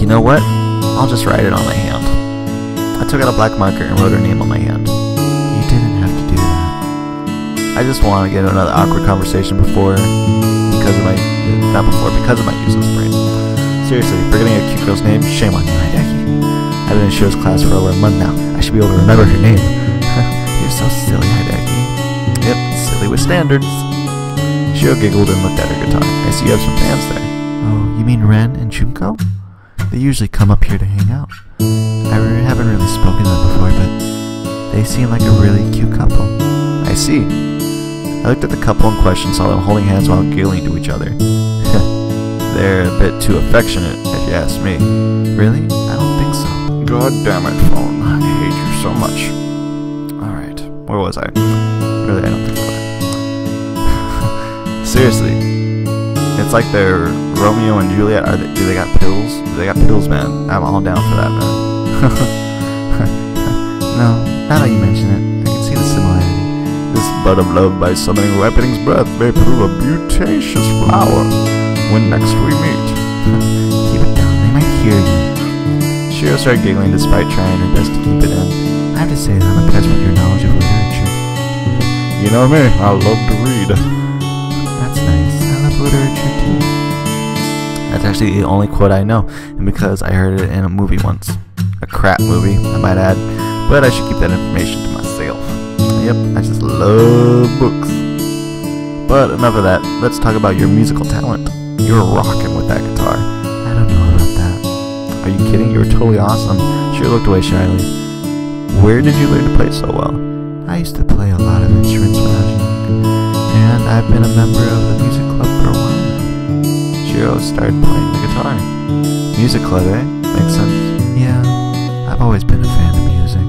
You know what? I'll just write it on my hand. I took out a black marker and wrote her name on my hand. You didn't have to do that. I just want to get into another awkward conversation because of my useless brain. Seriously, forgetting a cute girl's name? Shame on you, Hideki. I've been in Shiro's class for over a month now. I should be able to remember her name. You're so silly, Hideki. Yep, silly with standards. Shiro giggled and looked at her guitar. I see you have some fans there. Oh, you mean Ren and Junko? They usually come up here to hang out. I haven't really spoken to them before, but they seem like a really cute couple. I see. I looked at the couple in question, saw them holding hands while giggling to each other. They're a bit too affectionate, if you ask me. Really? I don't think so. God damn it, phone. I hate you so much. Alright, where was I? Really, I don't think so. Seriously, it's like they're Romeo and Juliet. Do they got pills? Do they got pills, man? I'm all down for that, man. No, now that you mention it, I can see the similarity. This bud of love by summoning ripening's breath may prove a beauteous flower when next we meet. Keep it down, they might hear you. Shiro started giggling despite trying her best to keep it in. I have to say that I'm impressed with your knowledge of literature. You know me, I love to read. That's nice. I love literature too. That's actually the only quote I know, and because I heard it in a movie once. A crap movie, I might add, but I should keep that information to myself. Yep, I just love books. But enough of that, let's talk about your musical talent. You're rocking with that guitar. I don't know about that. Are you kidding? You were totally awesome. Shiro looked away shyly. Where did you learn to play so well? I used to play a lot of instruments when I was young, and I've been a member of the music club for a while now. Shiro started playing the guitar. Music club, eh? Makes sense. Yeah, I've always been a fan of music.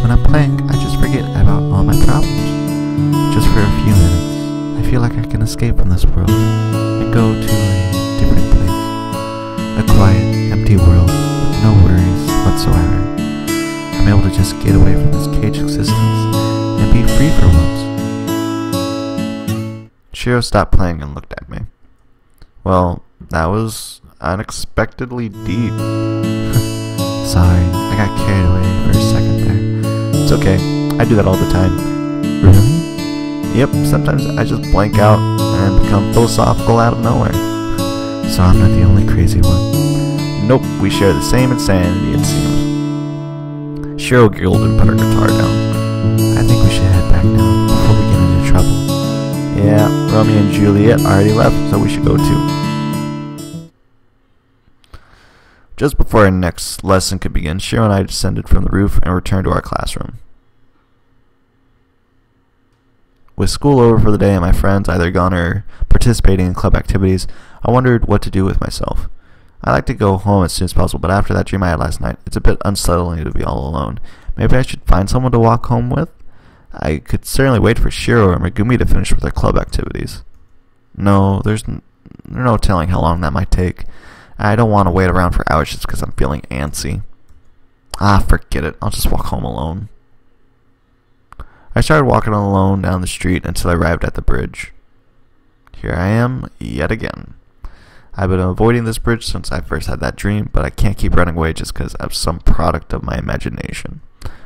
When I'm playing, I just forget about all my problems. Just for a few minutes, I feel like I can escape from this world and go to a different place. A quiet, empty world with no worries whatsoever. I'm able to just get away from this caged existence and be free for once. Shiro stopped playing and looked at me. Well, that was unexpectedly deep. Sorry, I got carried away for a second there. It's okay, I do that all the time. Really? Yep, sometimes I just blank out and become philosophical out of nowhere. So I'm not the only crazy one. Nope, we share the same insanity, it seems. Shiro giggled and put her guitar down. I think we should head back now before we get into trouble. Yeah, Romeo and Juliet already left, so we should go too. Just before our next lesson could begin, Shiro and I descended from the roof and returned to our classroom. With school over for the day and my friends either gone or participating in club activities, I wondered what to do with myself. I like to go home as soon as possible, but after that dream I had last night, it's a bit unsettling to be all alone. Maybe I should find someone to walk home with? I could certainly wait for Shiro or Megumi to finish with their club activities. No, there's no telling how long that might take. I don't want to wait around for hours just because I'm feeling antsy. Forget it. I'll just walk home alone. I started walking alone down the street until I arrived at the bridge. Here I am, yet again. I've been avoiding this bridge since I first had that dream, but I can't keep running away just because of some product of my imagination.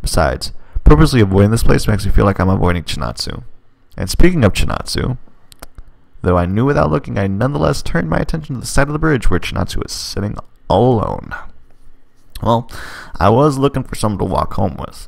Besides, purposely avoiding this place makes me feel like I'm avoiding Chinatsu. And speaking of Chinatsu, though I knew without looking, I nonetheless turned my attention to the side of the bridge where Chinatsu was sitting all alone. Well, I was looking for someone to walk home with.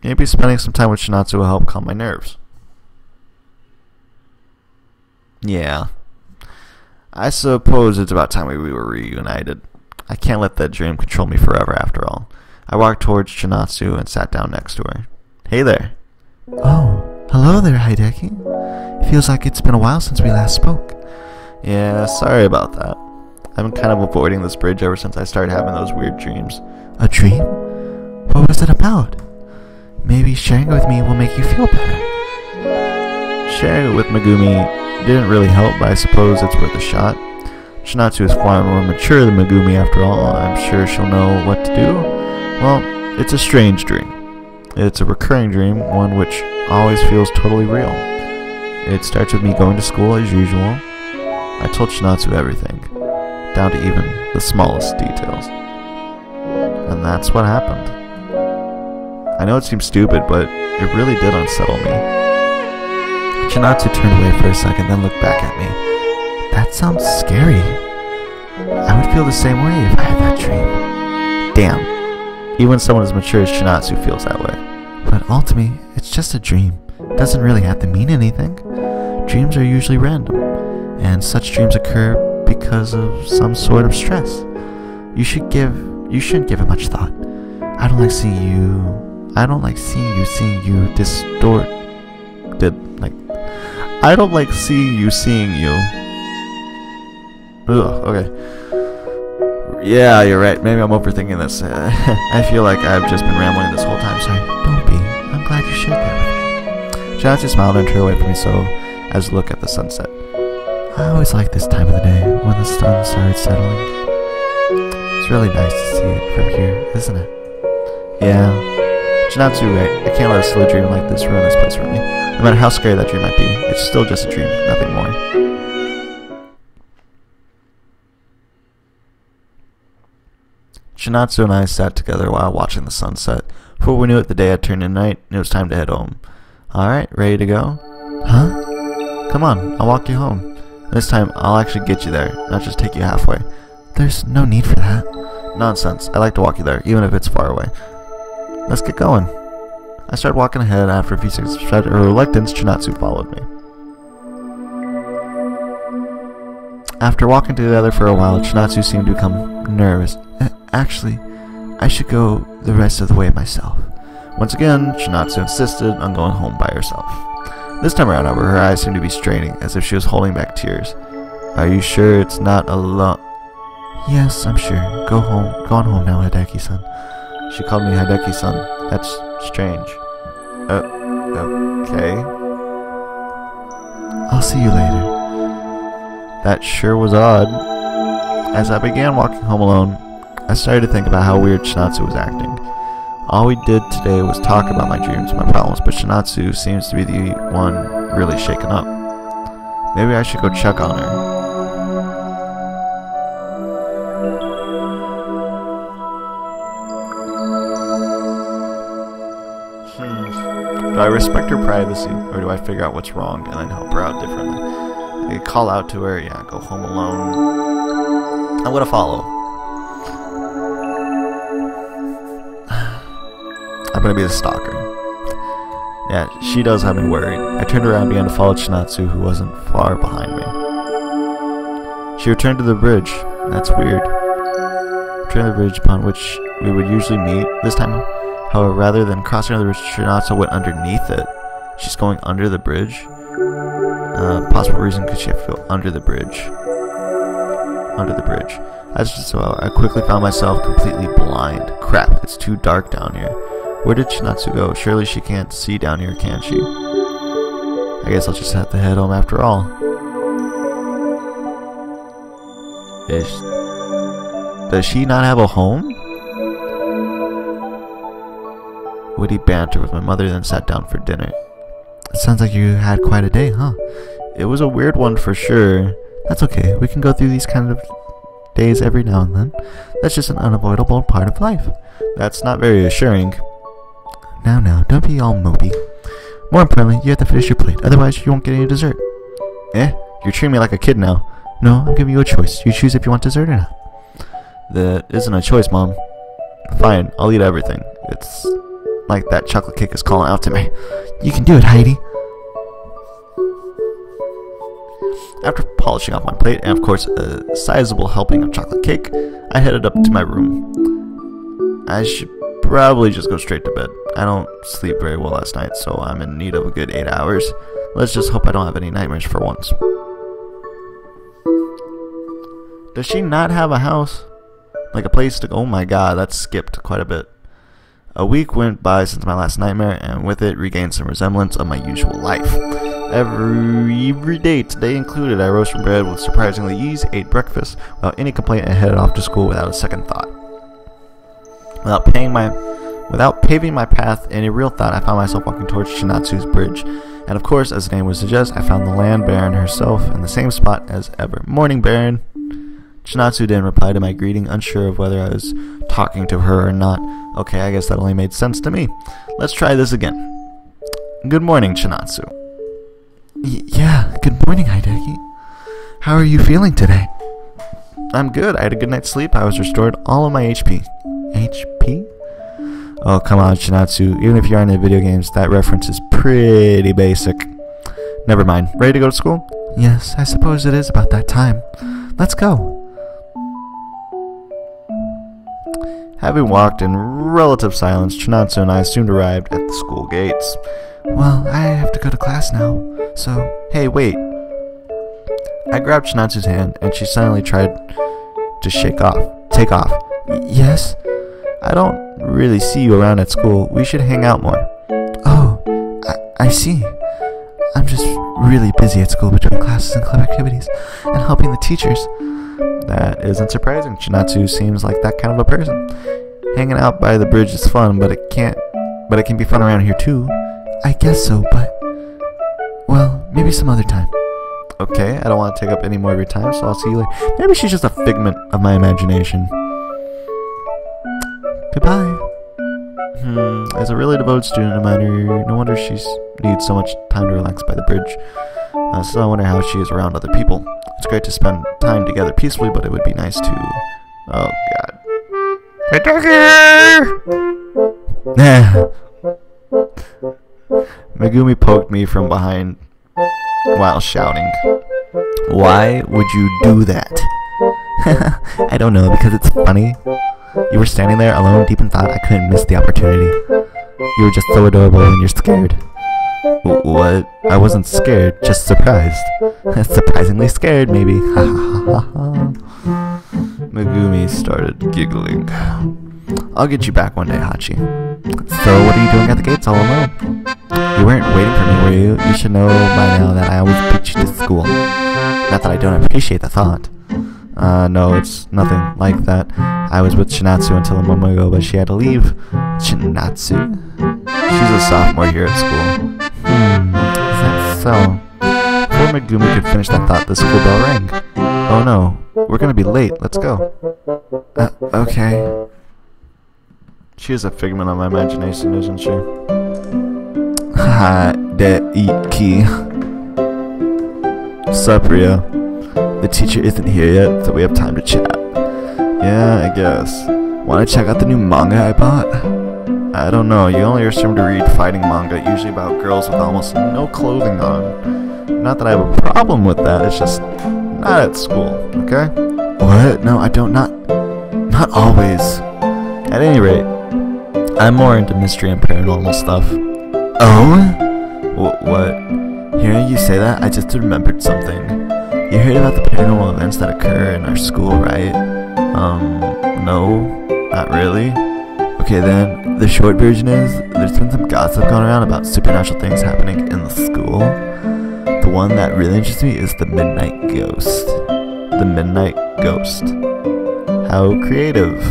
Maybe spending some time with Chinatsu will help calm my nerves. Yeah. I suppose it's about time we were reunited. I can't let that dream control me forever after all. I walked towards Chinatsu and sat down next to her. Hey there. Oh, hello there, Hideki. Feels like it's been a while since we last spoke. Yeah, sorry about that. I've been kind of avoiding this bridge ever since I started having those weird dreams. A dream? What was it about? Maybe sharing it with me will make you feel better. Sharing it with Megumi didn't really help, but I suppose it's worth a shot. Chinatsu is far more mature than Megumi after all. I'm sure she'll know what to do. Well, it's a strange dream. It's a recurring dream, one which always feels totally real. It starts with me going to school as usual. I told Chinatsu everything. down to even the smallest details. And that's what happened. I know it seems stupid, but it really did unsettle me. Chinatsu turned away for a second, then looked back at me. That sounds scary. I would feel the same way if I had that dream. Damn. Even someone as mature as Chinatsu feels that way. But ultimately, it's just a dream. It doesn't really have to mean anything. Dreams are usually random, and such dreams occur because of some sort of stress. You shouldn't give it much thought. I don't like seeing you seeing you. Ugh, okay. Yeah, you're right. Maybe I'm overthinking this. I feel like I've just been rambling this whole time. Sorry. Don't be. I'm glad you shared that with me. Chinatsu smiled and turned away from me so as to look at the sunset. I always like this time of the day when the sun starts settling. It's really nice to see it from here, isn't it? Yeah. Chinatsu, right. I can't let a silly dream like this ruin this place for me. No matter how scary that dream might be, it's still just a dream, nothing more. Chinatsu and I sat together while watching the sunset. Before we knew it, the day had turned to night, and it was time to head home. Alright, ready to go? Huh? Come on, I'll walk you home. This time, I'll actually get you there, not just take you halfway. There's no need for that. Nonsense. I like to walk you there, even if it's far away. Let's get going. I started walking ahead, and after a few seconds of reluctance, Chinatsu followed me. After walking together for a while, Chinatsu seemed to become nervous. Actually, I should go the rest of the way myself. Once again, Chinatsu insisted on going home by herself. This time around, however, her eyes seemed to be straining, as if she was holding back tears. Are you sure it's not alone? Yes, I'm sure. Go home. Go on home now, Hideki-san. She called me Hideki-san. That's strange. Okay. I'll see you later. That sure was odd. As I began walking home alone, I started to think about how weird Chinatsu was acting. All we did today was talk about my dreams and my problems, but Chinatsu seems to be the one really shaken up. Maybe I should go check on her. Do I respect her privacy, or do I figure out what's wrong and then help her out differently? I could call out to her, yeah, go home alone. I'm gonna follow. I'm gonna be the stalker. Yeah, she does have me worried. I turned around and began to follow Chinatsu, who wasn't far behind me. She returned to the bridge. That's weird. Returned to the bridge upon which we would usually meet. This time, however, rather than crossing the bridge, Chinatsu went underneath it. She's going under the bridge. Possible reason could she have to go under the bridge? Under the bridge. As just well, I quickly found myself completely blind. Crap, it's too dark down here. Where did Chinatsu go? Surely she can't see down here, can she? I guess I'll just have to head home after all. Does she not have a home? Witty banter with my mother, then sat down for dinner. It sounds like you had quite a day, huh? It was a weird one for sure. That's okay. We can go through these kind of days every now and then. That's just an unavoidable part of life. That's not very assuring. Now, don't be all mopey. More importantly, you have to finish your plate, otherwise you won't get any dessert. You're treating me like a kid now. No, I'm giving you a choice. You choose if you want dessert or not. That isn't a choice, Mom. Fine, I'll eat everything. It's like that chocolate cake is calling out to me. You can do it, Heidi. After polishing off my plate, and of course a sizable helping of chocolate cake, I headed up to my room. I should probably just go straight to bed. I don't sleep very well last night, so I'm in need of a good 8 hours. Let's just hope I don't have any nightmares for once. Does she not have a house? Like a place to go? Oh my god, that's skipped quite a bit. A week went by since my last nightmare, and with it regained some resemblance of my usual life. Every day, today included, I rose from bed with surprisingly ease, ate breakfast without any complaint, and headed off to school without a second thought. Without paving my path any real thought, I found myself walking towards Chinatsu's bridge. And of course, as the name would suggest, I found the land baron herself in the same spot as ever. Morning, Baron. Chinatsu didn't reply to my greeting, unsure of whether I was talking to her or not. Okay, I guess that only made sense to me. Let's try this again. Good morning, Chinatsu. Yeah, good morning, Hideki. How are you feeling today? I'm good. I had a good night's sleep. I was restored all of my HP. HP? Oh, come on, Chinatsu. Even if you aren't in video games, that reference is pretty basic. Never mind. Ready to go to school? Yes, I suppose it is about that time. Let's go. Having walked in relative silence, Chinatsu and I soon arrived at the school gates. Well, I have to go to class now, so... Hey, wait. I grabbed Chinatsu's hand, and she suddenly tried to take off. Yes? I don't really see you around at school. We should hang out more. Oh, I see. I'm just really busy at school between classes and club activities, and helping the teachers. That isn't surprising. Chinatsu seems like that kind of a person. Hanging out by the bridge is fun, but it can be fun around here too. I guess so, but... well, maybe some other time. Okay, I don't want to take up any more of your time, so I'll see you later. Maybe she's just a figment of my imagination. Goodbye. As a really devoted student of mine, no wonder she needs so much time to relax by the bridge. So I wonder how she is around other people. It's great to spend time together peacefully, but it would be nice to... oh, God. Megumi poked me from behind while shouting. Why would you do that? I don't know, because it's funny. You were standing there alone, deep in thought. I couldn't miss the opportunity. You were just so adorable when you're scared. What? I wasn't scared, just surprised. Surprisingly scared, maybe. Megumi started giggling. I'll get you back one day, Hachi. So what are you doing at the gates all alone? You weren't waiting for me, were you? You should know by now that I always beat you to school. Not that I don't appreciate the thought. No, it's nothing like that. I was with Chinatsu until a moment ago, but she had to leave. Chinatsu? She's a sophomore here at school. Is that so? Before Megumi could finish that thought, the school bell rang. Oh no, we're gonna be late. Let's go. Okay. She is a figment of my imagination, isn't she? Hideki. Sup, Rio? The teacher isn't here yet, so we have time to chat. Yeah, I guess. Wanna check out the new manga I bought? I don't know, you only assume to read fighting manga, usually about girls with almost no clothing on. Not that I have a problem with that, it's just not at school, okay? What? No, I don't, not always. At any rate, I'm more into mystery and paranormal stuff. Oh? What? Hearing you say that, I just remembered something. You heard about the paranormal events that occur in our school, right? No, not really. Okay then, the short version is, there's been some gossip going around about supernatural things happening in the school. The one that really interests me is the Midnight Ghost. The Midnight Ghost. How creative.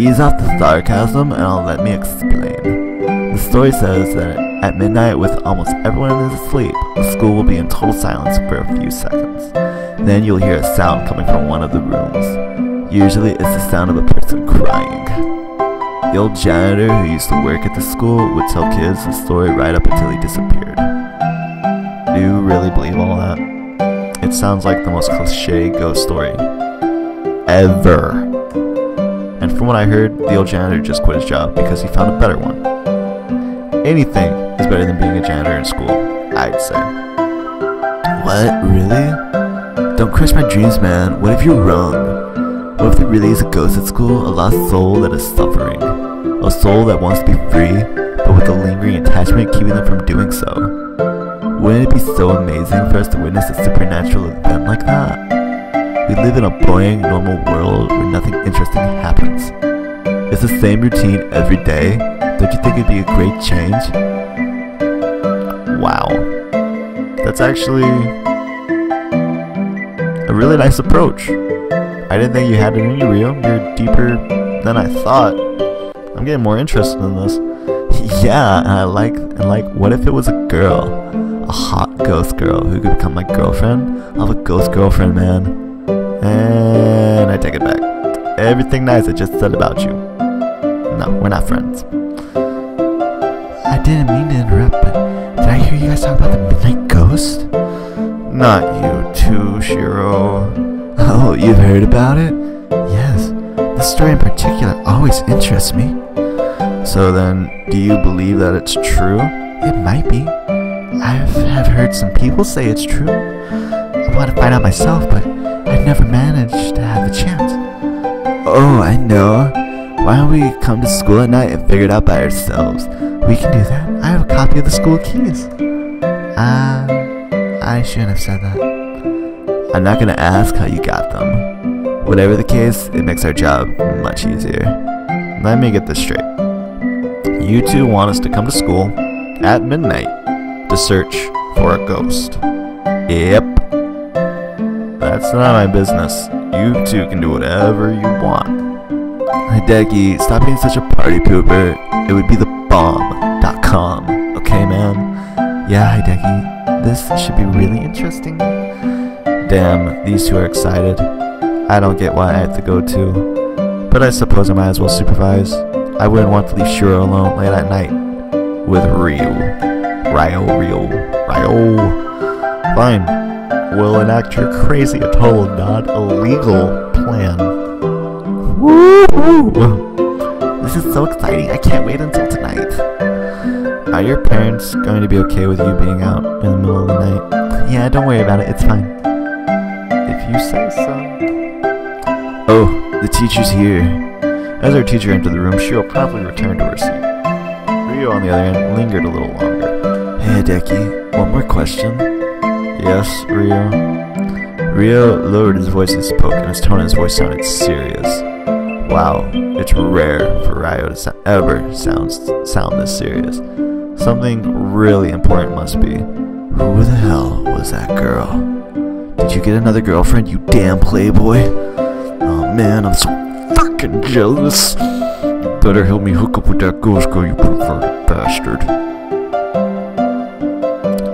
Ease off the sarcasm and let me explain. The story says that at midnight, with almost everyone is asleep, the school will be in total silence for a few seconds. Then you'll hear a sound coming from one of the rooms. Usually it's the sound of a person crying. The old janitor who used to work at the school would tell kids the story right up until he disappeared. Do you really believe all that? It sounds like the most cliche ghost story ever. And from what I heard, the old janitor just quit his job because he found a better one. Anything is better than being a janitor in school, I'd say. What? Really? Don't crush my dreams, man. What if you're wrong? What if there really is a ghost at school? A lost soul that is suffering? A soul that wants to be free, but with a lingering attachment keeping them from doing so? Wouldn't it be so amazing for us to witness a supernatural event like that? We live in a boring, normal world where nothing interesting happens. It's the same routine every day. Don't you think it'd be a great change? Wow. That's actually a really nice approach. I didn't think you had it in you, Rio. You're deeper than I thought. I'm getting more interested in this. Yeah, and I like, what if it was a girl? A hot ghost girl who could become my girlfriend? I'll have a ghost girlfriend, man. And I take it back. Everything nice I just said about you. No, we're not friends. I didn't mean to interrupt, but did I hear you guys talk about the Midnight Ghost? Not you too, Shiro. Oh, you've heard about it? Yes. The story in particular always interests me. So then, do you believe that it's true? It might be. I have heard some people say it's true. I want to find out myself, but I've never managed to have the chance. Oh, I know. Why don't we come to school at night and figure it out by ourselves? We can do that. I have a copy of the school keys. I shouldn't have said that. I'm not gonna ask how you got them. Whatever the case, it makes our job much easier. Let me get this straight. You two want us to come to school at midnight to search for a ghost. Yep. That's not my business. You two can do whatever you want. Hideki, stop being such a party pooper. It would be the bomb.com. Okay, man? Yeah, Hideki. This should be really interesting. Damn, these two are excited. I don't get why I have to go too. But I suppose I might as well supervise. I wouldn't want to leave Shiro alone late at night with Ryo. Fine. We'll enact your crazy, a total not illegal plan. Woo! This is so exciting. I can't wait until tonight. Are your parents going to be okay with you being out in the middle of the night? Yeah, don't worry about it. It's fine. If you say so. Oh, the teacher's here. As our teacher entered the room, Shiro promptly returned to her seat. Ryo, on the other hand, lingered a little longer. Hey, Hideki, one more question. Yes, Ryo? Ryo lowered his voice and spoke, and his tone in his voice sounded serious. Wow, it's rare for Ryo to ever sound this serious. Something really important must be. Who the hell was that girl? Did you get another girlfriend, you damn playboy? Oh man, I'm so fucking jealous. You better help me hook up with that ghost girl, you perverted bastard.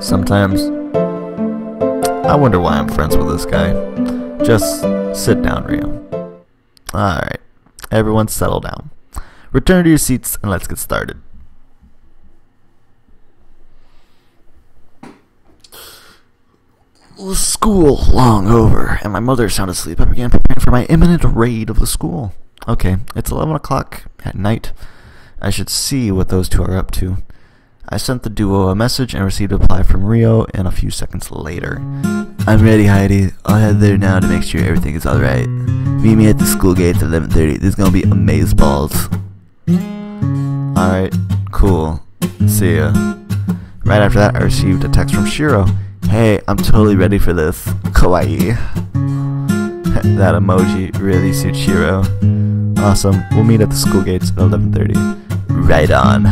Sometimes I wonder why I'm friends with this guy. Just sit down, Ryo. Alright, everyone settle down. Return to your seats and let's get started. School long over, and my mother sound asleep. I began preparing for my imminent raid of the school. Okay, it's 11 o'clock at night. I should see what those two are up to. I sent the duo a message and received a reply from Ryo and a few seconds later. I'm ready, Heidi. I'll head there now to make sure everything is alright. Meet me at the school gates at 11:30. This is gonna be amazeballs. Alright, cool. See ya. Right after that, I received a text from Shiro. Hey, I'm totally ready for this. Kawaii. That emoji really suits Shiro. Awesome. We'll meet at the school gates at 11:30. Right on.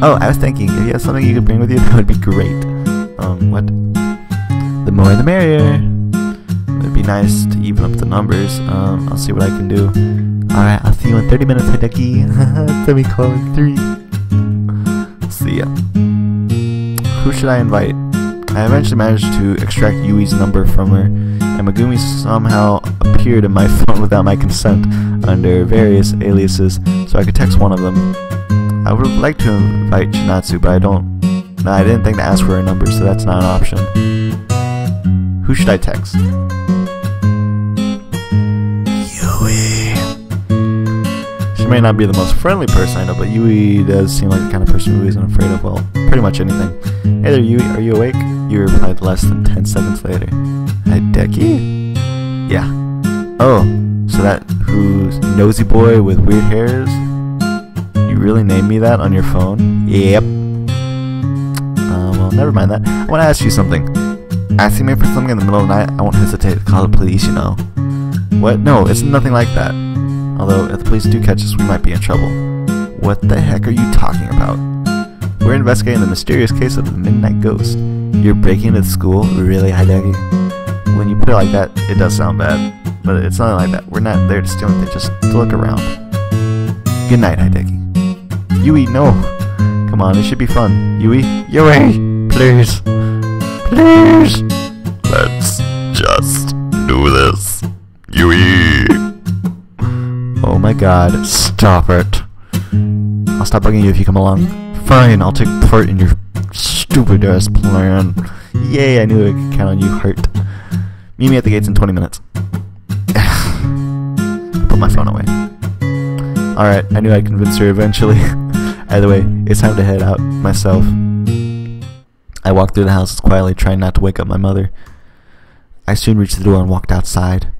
Oh, I was thinking, if you have something you could bring with you, that would be great. What? The more the merrier. It'd be nice to even up the numbers. I'll see what I can do. Alright, I'll see you in 30 minutes, Hideki. Semicolon 3. See ya. Who should I invite? I eventually managed to extract Yui's number from her, and Megumi somehow appeared in my phone without my consent under various aliases, so I could text one of them. I would have liked to invite Chinatsu, but I didn't think to ask for her number, so that's not an option. Who should I text? Yui. She may not be the most friendly person I know, but Yui does seem like the kind of person who isn't afraid of, well, pretty much anything. Hey there, Yui, are you awake? You replied less than 10 seconds later. Hideki? Yeah. Oh, so that who's nosy boy with weird hairs? You really named me that on your phone? Yep. Well, never mind that. I want to ask you something. Asking me for something in the middle of the night, I won't hesitate to call the police, you know. What? No, it's nothing like that. Although, if the police do catch us, we might be in trouble. What the heck are you talking about? We're investigating the mysterious case of the Midnight Ghost. You're breaking into the school? Really, Hideki? When you put it like that, it does sound bad. But it's not like that. We're not there to steal anything, just to look around. Good night, Hideki. Yui, no. Come on, it should be fun. Yui? Yui! Please. Please! Let's just do this. god, stop it. I'll stop bugging you if you come along. Fine, I'll take part in your stupid ass plan. Yay, I knew I could count on you, Heart. Meet me at the gates in 20 minutes. Put my phone away. Alright, I knew I'd convince her eventually. Either way, it's time to head out myself. I walked through the house quietly, trying not to wake up my mother. I soon reached the door and walked outside.